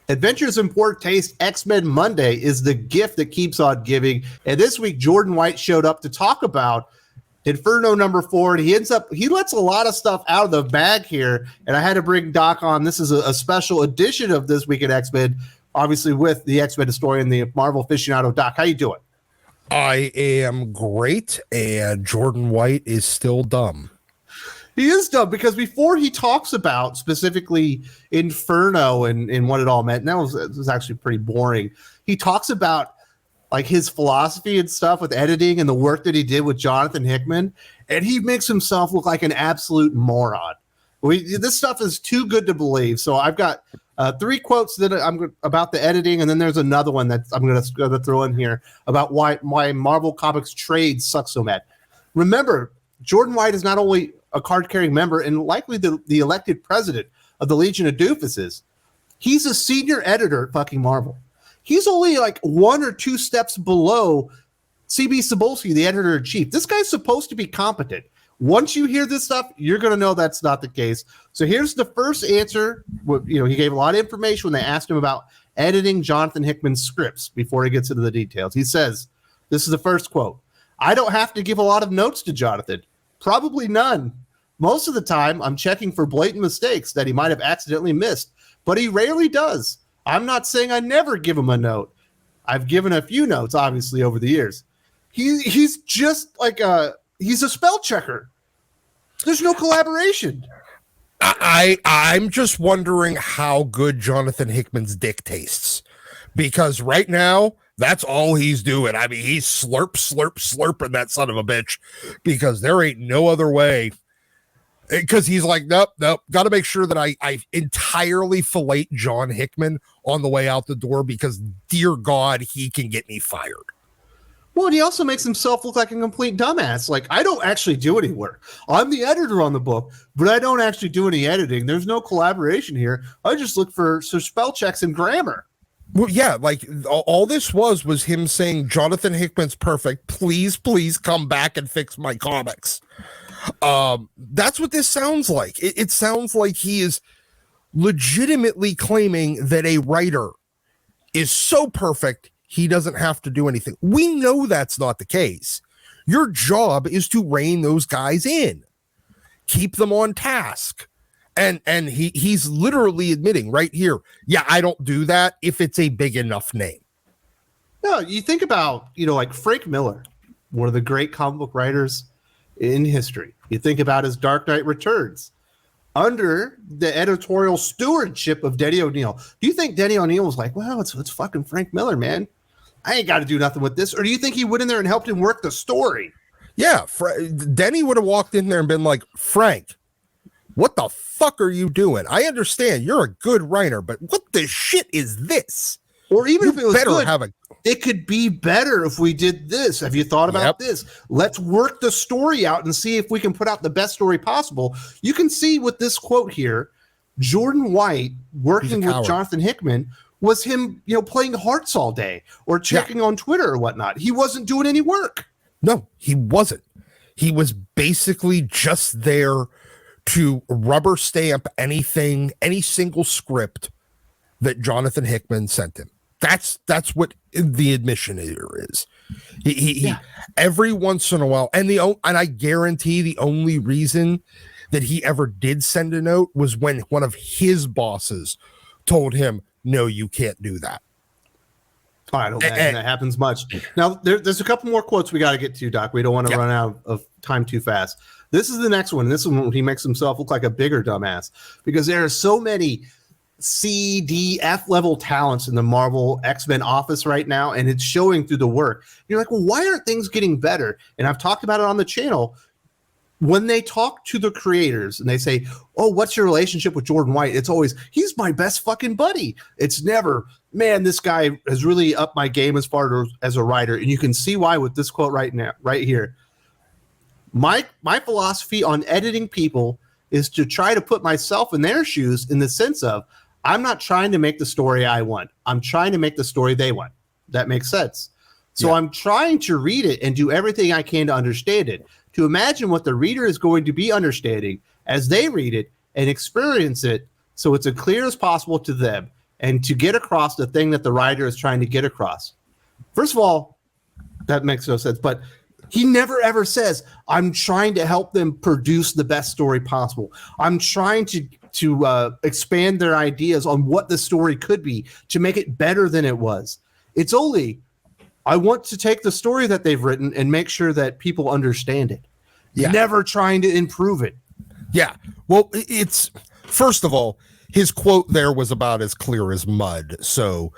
Adventures in Poor Taste X-Men Monday is the gift that keeps on giving. And this week, Jordan White showed up to talk about Inferno #4, and he lets a lot of stuff out of the bag here. And I had to bring Doc on. This is a special edition of This Week at X-Men, obviously with the X-Men historian, the Marvel aficionado. Doc, how you doing? I am great, and Jordan White is still dumb. He is dumb because before he talks about specifically Inferno and what it all meant, and that was actually pretty boring. He talks about like his philosophy and stuff with editing and the work that he did with Jonathan Hickman, and he makes himself look like an absolute moron. This stuff is too good to believe. So I've got 3 quotes that I'm about the editing, and then there's another one that I'm going to throw in here about why Marvel Comics trade sucks so bad. Remember, Jordan White is not only a card-carrying member and likely the elected president of the Legion of Doofuses, he's a senior editor at fucking Marvel. He's only like 1 or 2 steps below CB Cebulski, the editor-in-chief. This guy's supposed to be competent. Once you hear this stuff, you're going to know that's not the case. So here's the first answer. He gave a lot of information when they asked him about editing Jonathan Hickman's scripts before he gets into the details. He says, this is the first quote, "I don't have to give a lot of notes to Jonathan. Probably none. Most of the time, I'm checking for blatant mistakes that he might have accidentally missed, but he rarely does. I'm not saying I never give him a note. I've given a few notes, obviously, over the years. He's just like he's a spell checker. There's no collaboration." I'm just wondering how good Jonathan Hickman's dick tastes, because right now that's all he's doing. I mean, he's slurping that son of a bitch, because there ain't no other way. Because he's like, nope, got to make sure that I entirely fillet John Hickman on the way out the door, because dear God, he can get me fired. Well, and he also makes himself look like a complete dumbass. Like, I don't actually do any work. I'm the editor on the book, but I don't actually do any editing. There's no collaboration here. I just look for spell checks and grammar. Well, yeah, like all this was him saying, Jonathan Hickman's perfect. Please come back and fix my comics. That's what this sounds like. It sounds like he is legitimately claiming that a writer is so perfect he doesn't have to do anything. We know that's not the case. Your job is to rein those guys in, keep them on task. And he's literally admitting right here, yeah, I don't do that if it's a big enough name. No, you think about, like Frank Miller, one of the great comic book writers in history. You think about his Dark Knight Returns under the editorial stewardship of Denny O'Neil. Do you think Denny O'Neil was like, well, it's fucking Frank Miller, man. I ain't got to do nothing with this. Or do you think he went in there and helped him work the story? Yeah. Denny would have walked in there and been like, Frank, what the fuck are you doing? I understand you're a good writer, but what the shit is this? Or even if it was better good, it could be better if we did this. Have you thought about this? Let's work the story out and see if we can put out the best story possible. You can see with this quote here, Jordan White working with Jonathan Hickman was him, playing hearts all day or checking on Twitter or whatnot. He wasn't doing any work. No, he wasn't. He was basically just there to rubber stamp anything, any single script that Jonathan Hickman sent him. That's what the admission here is. He every once in a while, and I guarantee the only reason that he ever did send a note was when one of his bosses told him, no, you can't do that. I don't imagine that happens much. Now, there's a couple more quotes we got to get to, Doc. We don't want to run out of time too fast. This is the next one. This one, he makes himself look like a bigger dumbass, because there are so many C, D, F level talents in the Marvel X-Men office right now, and it's showing through the work. You're like, well, why aren't things getting better? And I've talked about it on the channel. When they talk to the creators and they say, oh, what's your relationship with Jordan White? It's always, he's my best fucking buddy. It's never, man, this guy has really upped my game as far as a writer. And you can see why with this quote right now, right here. My philosophy on editing people is to try to put myself in their shoes, in the sense of, I'm not trying to make the story I want. I'm trying to make the story they want. That makes sense. So I'm trying to read it and do everything I can to understand it, to imagine what the reader is going to be understanding as they read it and experience it, so it's as clear as possible to them. and to get across the thing that the writer is trying to get across. First of all, that makes no sense, but he never ever says, I'm trying to help them produce the best story possible. I'm trying to expand their ideas on what the story could be to make it better than it was. It's only, I want to take the story that they've written and make sure that people understand it. Yeah. Never trying to improve it. Yeah. Well, it's, first of all, his quote there was about as clear as mud. So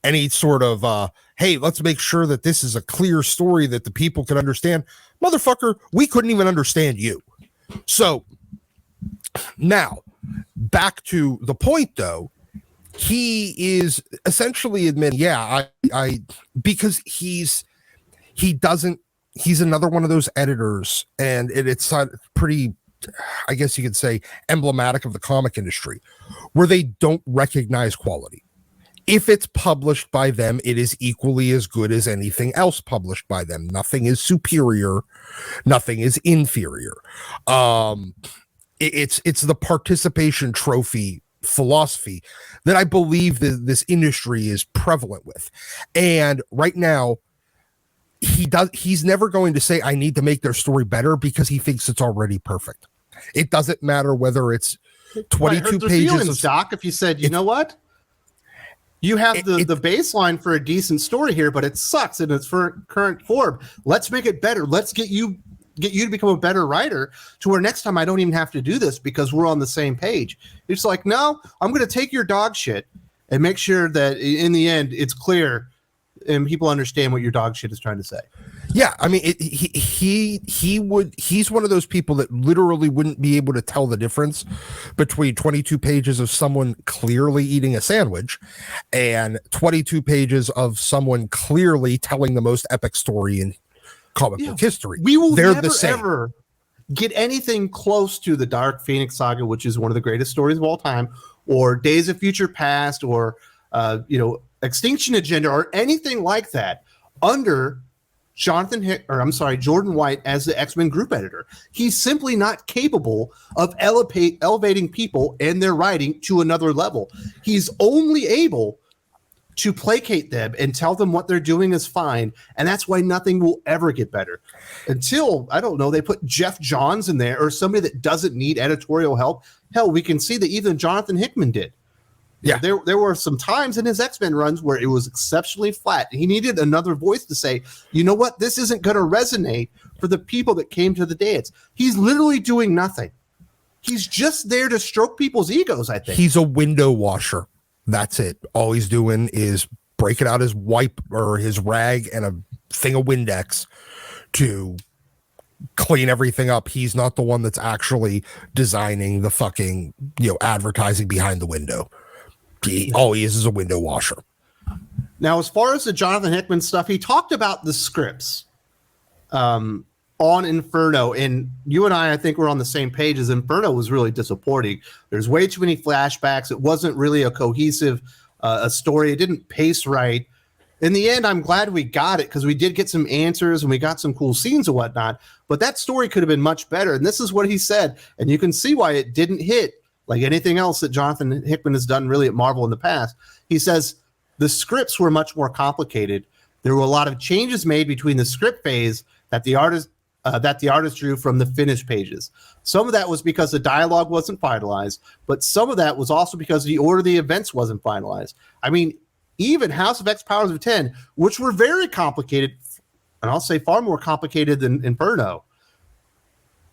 any sort of, hey, let's make sure that this is a clear story that the people can understand. Motherfucker, we couldn't even understand you. So now, back to the point, though, he is essentially admitting, yeah, I because he's another one of those editors, and it's pretty, I guess you could say, emblematic of the comic industry, where they don't recognize quality. If it's published by them, it is equally as good as anything else published by them. Nothing is superior, nothing is inferior. It's the participation trophy philosophy that I believe that this industry is prevalent with. And right now, he's never going to say, I need to make their story better, because he thinks it's already perfect. It doesn't matter whether it's 22 pages of Doc. If you said, you know what, you have the baseline for a decent story here, but it sucks in its current form. Let's make it better. Let's get you to become a better writer, to where next time I don't even have to do this because we're on the same page. It's like, no, I'm going to take your dog shit and make sure that in the end it's clear and people understand what your dog shit is trying to say. Yeah, I mean, he's one of those people that literally wouldn't be able to tell the difference between 22 pages of someone clearly eating a sandwich and 22 pages of someone clearly telling the most epic story in comic book history. We will never ever get anything close to the Dark Phoenix Saga, which is one of the greatest stories of all time, or Days of Future Past, or Extinction Agenda, or anything like that under Jordan White as the X-Men group editor. He's simply not capable of elevating people and their writing to another level. He's only able to placate them and tell them what they're doing is fine, and that's why nothing will ever get better until, I don't know, they put Jeff Johns in there, or somebody that doesn't need editorial help. Hell, we can see that even Jonathan Hickman did. Yeah, there were some times in his X-Men runs where it was exceptionally flat. He needed another voice to say, you know what, this isn't going to resonate for the people that came to the dance. He's literally doing nothing. He's just there to stroke people's egos, I think. He's a window washer. That's it. All he's doing is breaking out his wipe or his rag and a thing of Windex to clean everything up. He's not the one that's actually designing the fucking, advertising behind the window. All he is a window washer. Now, as far as the Jonathan Hickman stuff, he talked about the scripts on Inferno, and you and I think we're on the same page. As Inferno was really disappointing. There's way too many flashbacks. It wasn't really a cohesive a story. It didn't pace right. In the end, I'm glad we got it, because we did get some answers and we got some cool scenes and whatnot, but that story could have been much better. And this is what he said, and you can see why it didn't hit like anything else that Jonathan Hickman has done really at Marvel in the past. He says the scripts were much more complicated. There were a lot of changes made between the script phase that the artist drew from the finished pages. Some of that was because the dialogue wasn't finalized, but some of that was also because the order of the events wasn't finalized. I mean, even House of X, Powers of 10, which were very complicated, and I'll say far more complicated than Inferno,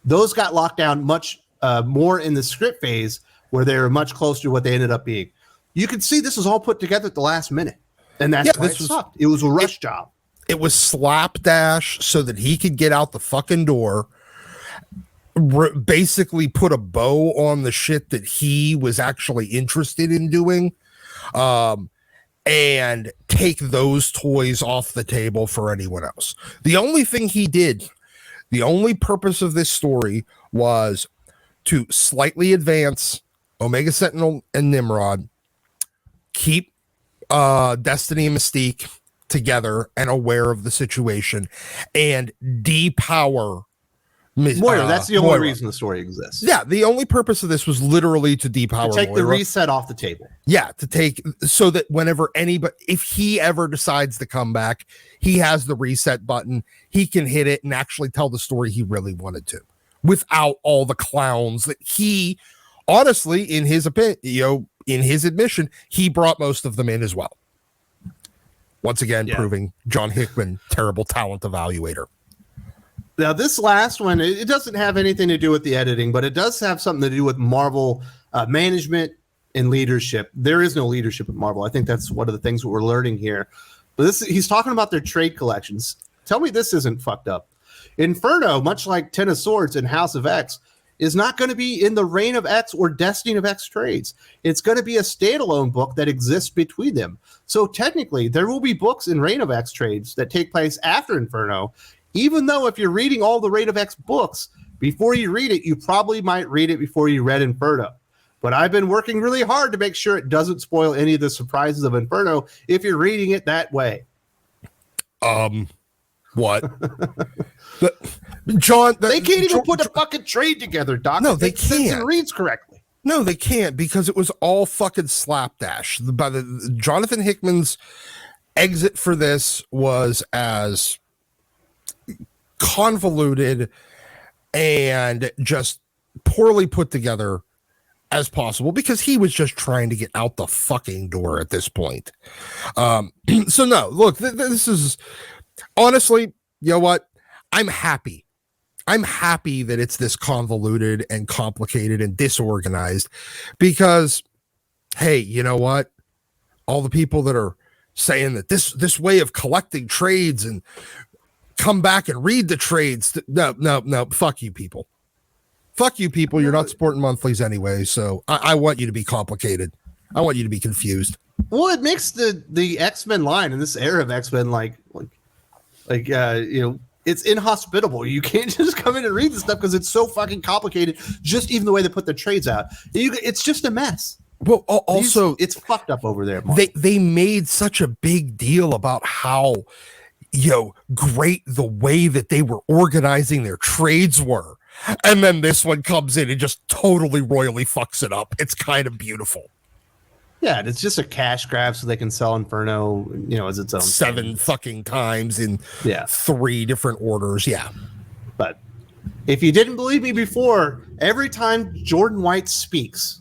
those got locked down much more in the script phase, where they were much closer to what they ended up being. You can see this was all put together at the last minute, and that's why it sucked. It was a rush job. It was slapdash so that he could get out the fucking door, basically put a bow on the shit that he was actually interested in doing, and take those toys off the table for anyone else. The only thing he did, the only purpose of this story was to slightly advance Omega Sentinel and Nimrod, keep Destiny and Mystique together and aware of the situation, and depower Moira, that's the only Moira. reason the story exists. Yeah, the only purpose of this was literally to depower To take Moira. the reset off the table. Yeah, to take so that whenever anybody, if he ever decides to come back, he has the reset button. He can hit it and actually tell the story he really wanted to, without all the clowns that he, honestly, in his opinion, in his admission, he brought most of them in as well. Once again, proving John Hickman, terrible talent evaluator. Now, this last one, it doesn't have anything to do with the editing, but it does have something to do with Marvel management and leadership. There is no leadership at Marvel. I think that's one of the things that we're learning here. But he's talking about their trade collections. Tell me this isn't fucked up. Inferno, much like Ten of Swords and House of X, is not going to be in the Reign of X or Destiny of X trades. It's going to be a standalone book that exists between them. So technically, there will be books in Reign of X trades that take place after Inferno, even though if you're reading all the Reign of X books, before you read it, you probably might read it before you read Inferno. But I've been working really hard to make sure it doesn't spoil any of the surprises of Inferno if you're reading it that way. What? John, they can't even put a fucking trade together, Doc. No, they can't. It reads correctly. No, they can't, because it was all fucking slapdash. By the Jonathan Hickman's exit for this was as convoluted and just poorly put together as possible, because he was just trying to get out the fucking door at this point. So no, look, this is honestly, you know what? I'm happy that it's this convoluted and complicated and disorganized, because, hey, you know what? All the people that are saying that this way of collecting trades and come back and read the trades. No, fuck you people. Fuck you people. You're not supporting monthlies anyway. So I want you to be complicated. I want you to be confused. Well, it makes the X-Men line in this era of X-Men like it's inhospitable. You can't just come in and read this stuff because it's so fucking complicated. Just even the way they put the trades out, it's just a mess. Well, also it's fucked up over there. They made such a big deal about how great the way that they were organizing their trades were, and then this one comes in and just totally royally fucks it up. It's kind of beautiful. Yeah, and it's just a cash grab so they can sell Inferno, as its own 7 fucking times in 3 different orders. Yeah. But if you didn't believe me before, every time Jordan White speaks,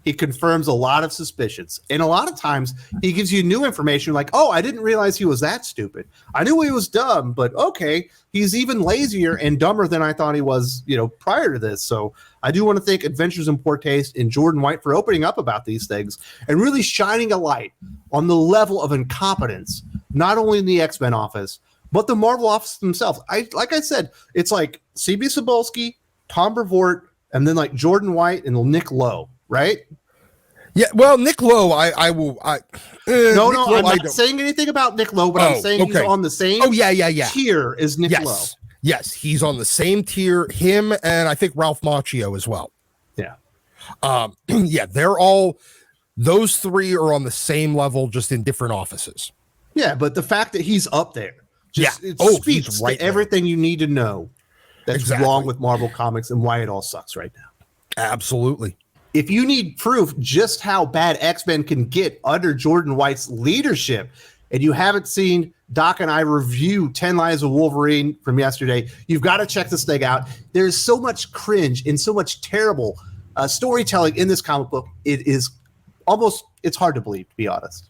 he confirms a lot of suspicions. And a lot of times he gives you new information like, oh, I didn't realize he was that stupid. I knew he was dumb, but okay, he's even lazier and dumber than I thought he was, prior to this. So I do want to thank Adventures in Poor Taste and Jordan White for opening up about these things and really shining a light on the level of incompetence, not only in the X-Men office, but the Marvel office themselves. Like I said, it's like C.B. Cebulski, Tom Brevoort, and then like Jordan White and Nick Lowe, right? Yeah, well, Nick Lowe, I'm not saying anything about Nick Lowe, but I'm saying he's on the same tier as Nick Lowe. Yes, he's on the same tier, him and I think Ralph Macchio as well. Yeah. They're all, those 3 are on the same level, just in different offices. Yeah, but the fact that he's up there, it speaks to everything you need to know that's wrong with Marvel Comics and why it all sucks right now. Absolutely. If you need proof just how bad X-Men can get under Jordan White's leadership, and you haven't seen Doc and I review 10 Lives of Wolverine from yesterday, you've got to check this thing out. There's so much cringe and so much terrible storytelling in this comic book. It's hard to believe, to be honest.